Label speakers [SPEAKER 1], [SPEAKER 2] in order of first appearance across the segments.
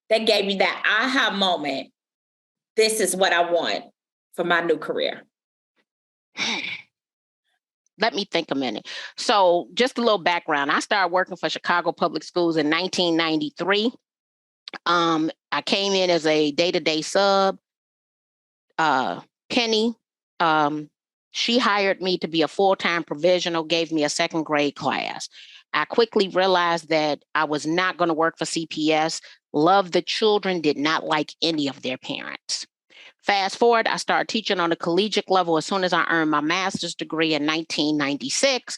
[SPEAKER 1] that gave you that aha moment? This is what I want for my new career.
[SPEAKER 2] Let me think a minute. So just a little background. I started working for Chicago Public Schools in 1993. I came in as a day-to-day sub. Penny, she hired me to be a full-time provisional, gave me a second grade class. I quickly realized that I was not going to work for CPS, loved the children, did not like any of their parents. Fast forward, I started teaching on a collegiate level as soon as I earned my master's degree in 1996.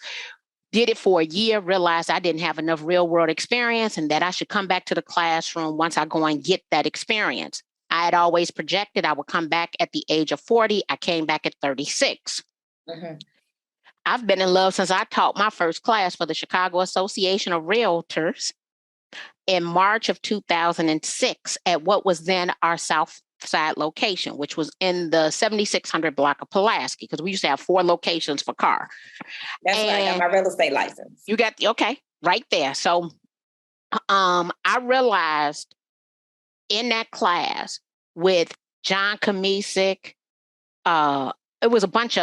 [SPEAKER 2] Did it for a year, realized I didn't have enough real world experience and that I should come back to the classroom once I go and get that experience. I had always projected I would come back at the age of 40. I came back at 36. Mm-hmm. I've been in love since I taught my first class for the Chicago Association of Realtors in March of 2006 at what was then our South Side location, which was in the 7600 block of Pulaski, because we used to have 4 locations for car.
[SPEAKER 1] That's right. I got my real estate license.
[SPEAKER 2] You got okay, right there. So I realized in that class with John Kamisic, it was a bunch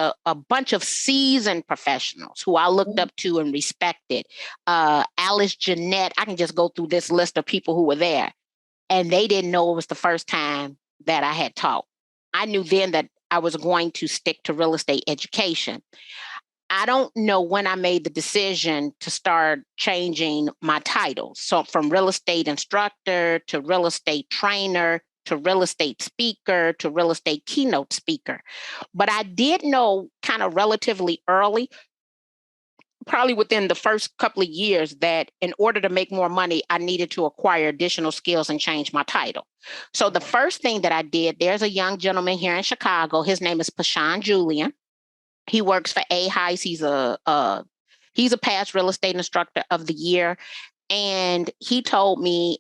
[SPEAKER 2] of seasoned professionals who I looked up to and respected. Alice Jeanette, I can just go through this list of people who were there, and they didn't know it was the first time that I had taught. I knew then that I was going to stick to real estate education. I don't know when I made the decision to start changing my titles. So from real estate instructor to real estate trainer to real estate speaker to real estate keynote speaker. But I did know kind of relatively early, probably within the first couple of years, that in order to make more money, I needed to acquire additional skills and change my title. So the first thing that I did, there's a young gentleman here in Chicago. His name is Pashan Julian. He works for A-Heis. He's a past real estate instructor of the year. And he told me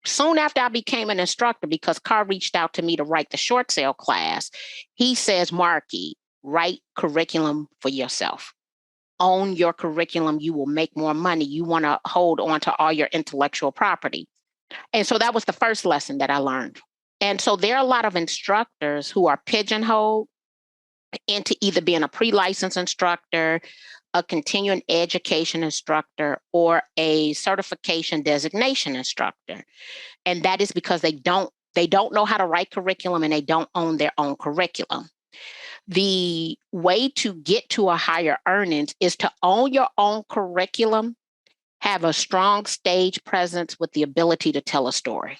[SPEAKER 2] soon after I became an instructor, because Carr reached out to me to write the short sale class, he says, Marky, write curriculum for yourself. Own your curriculum, you will make more money. You want to hold on to all your intellectual property. And so that was the first lesson that I learned. And so there are a lot of instructors who are pigeonholed into either being a pre-licensed instructor, a continuing education instructor, or a certification designation instructor. And that is because they don't know how to write curriculum and they don't own their own curriculum. The way to get to a higher earnings is to own your own curriculum, have a strong stage presence with the ability to tell a story.